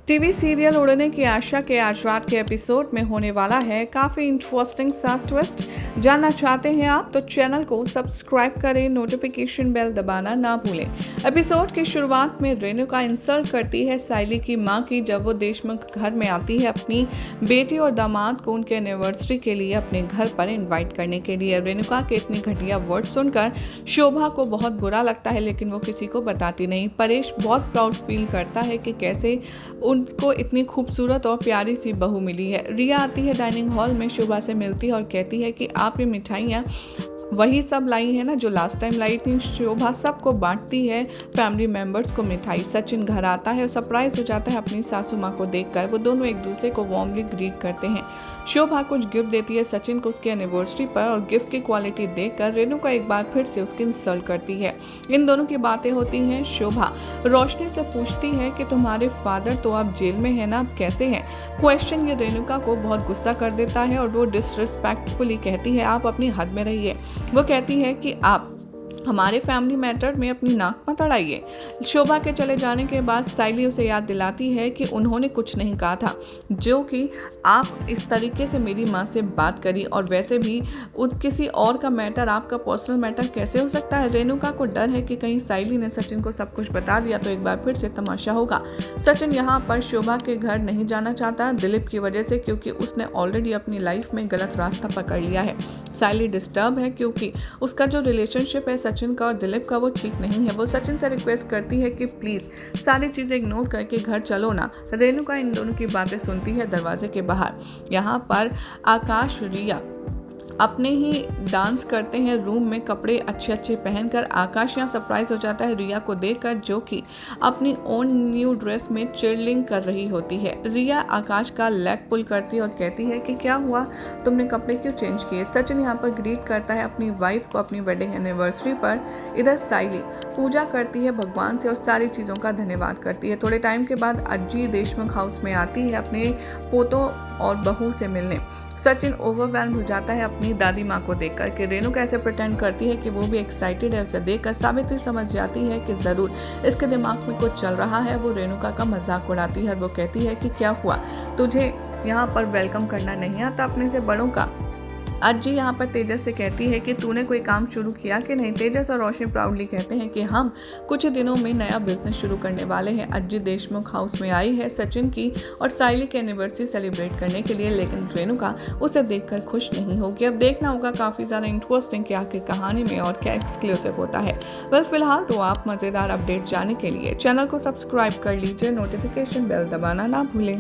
TV serial उड़ने की आशा के आज रात के एपिसोड में होने वाला है काफ़ी इंटरेस्टिंग सा ट्विस्ट। जानना चाहते हैं आप तो चैनल को सब्सक्राइब करें, नोटिफिकेशन बेल दबाना ना भूलें। एपिसोड की शुरुआत में रेणुका इंसल्ट करती है साइली की मां की जब वो देशमुख घर में आती है अपनी बेटी और दामाद को उनके एनिवर्सरी के लिए अपने घर पर इन्वाइट करने के लिए। रेणुका के इतनी घटिया वर्ड सुनकर शोभा को बहुत बुरा लगता है, लेकिन वो किसी को बताती नहीं। परेश बहुत प्राउड फील करता है कि कैसे उनको इतनी खूबसूरत और प्यारी सी बहू मिली है। रिया आती है डाइनिंग हॉल में, शोभा से मिलती है और कहती है कि आप ये मिठाइयाँ वही सब लाई है ना जो लास्ट टाइम लाई थी। शोभा सबको बांटती है, फैमिली मेंबर्स को मिठाई। सचिन घर आता है और सरप्राइज हो जाता है अपनी सासू माँ को देखकर। वो दोनों एक दूसरे को वार्मली ग्रीट करते हैं। शोभा कुछ गिफ्ट देती है सचिन को उसके एनिवर्सरी पर और गिफ्ट की क्वालिटी देखकर रेणुका एक बार फिर से उसकी इंसल्ट करती है। इन दोनों की बातें होती हैं। शोभा रोशनी से पूछती है कि तुम्हारे फादर तो अब जेल में है ना, अब कैसे हैं। क्वेश्चन ये रेणुका को बहुत गुस्सा कर देता है और वो डिसरिस्पेक्टफुली कहती है आप अपनी हद में रहिए। वो कहती है कि आप हमारे फैमिली मैटर में अपनी नाक मत अड़ाइए। शोभा के चले जाने के बाद साइली उसे याद दिलाती है कि उन्होंने कुछ नहीं कहा था, जो कि आप इस तरीके से मेरी माँ से बात करी, और वैसे भी किसी और का मैटर आपका पर्सनल मैटर कैसे हो सकता है। रेणुका को डर है कि कहीं साइली ने सचिन को सब कुछ बता दिया तो एक बार फिर से तमाशा होगा। सचिन यहाँ पर शोभा के घर नहीं जाना चाहता दिलीप की वजह से, क्योंकि उसने ऑलरेडी अपनी लाइफ में गलत रास्ता पकड़ लिया है। साइली डिस्टर्ब है क्योंकि उसका जो रिलेशनशिप है सचिन का और दिलीप का वो ठीक नहीं है। वो सचिन से रिक्वेस्ट करती है कि प्लीज़ सारी चीज़ें इग्नोर करके घर चलो ना। रेणुका इन दोनों की बातें सुनती है दरवाजे के बाहर। यहाँ पर आकाश रिया अपने ही डांस करते हैं रूम में कपड़े अच्छे अच्छे पहनकर। आकाश यहाँ सरप्राइज हो जाता है रिया को देखकर, जो कि अपनी ओन न्यू ड्रेस में चिल्लिंग कर रही होती है। रिया आकाश का लेग पुल करती है और कहती है कि क्या हुआ, तुमने कपड़े क्यों चेंज किए। सचिन यहाँ पर ग्रीट करता है अपनी वाइफ को अपनी वेडिंग एनिवर्सरी पर। इधर साइली पूजा करती है भगवान से और सारी चीज़ों का धन्यवाद करती है। थोड़े टाइम के बाद अज्जी देशमुख हाउस में आती है अपने पोतों और बहू से मिलने। सचिन ओवरवेल्म हो जाता है अपनी दादी माँ को देखकर कि रेणुका ऐसे प्रिटेंड करती है कि वो भी एक्साइटेड है। उसे देखकर सावित्री समझ जाती है कि ज़रूर इसके दिमाग में कुछ चल रहा है। वो रेणुका का मजाक उड़ाती है और वो कहती है कि क्या हुआ, तुझे यहाँ पर वेलकम करना नहीं आता अपने से बड़ों का। अज्जी यहाँ पर तेजस से कहती है कि तूने कोई काम शुरू किया कि नहीं। तेजस और रोशनी प्राउडली कहते हैं कि हम कुछ दिनों में नया बिजनेस शुरू करने वाले हैं। अज्जी देशमुख हाउस में आई है सचिन की और साइली की एनिवर्सरी सेलिब्रेट करने के लिए, लेकिन रेणुका उसे देखकर खुश नहीं होगी। अब देखना होगा काफ़ी ज़्यादा इंटरेस्टिंग कि आखिर कहानी में और क्या एक्सक्लूसिव होता है। फिलहाल तो आप मज़ेदार अपडेट जानने के लिए चैनल को सब्सक्राइब कर लीजिए, नोटिफिकेशन बेल दबाना ना भूलें।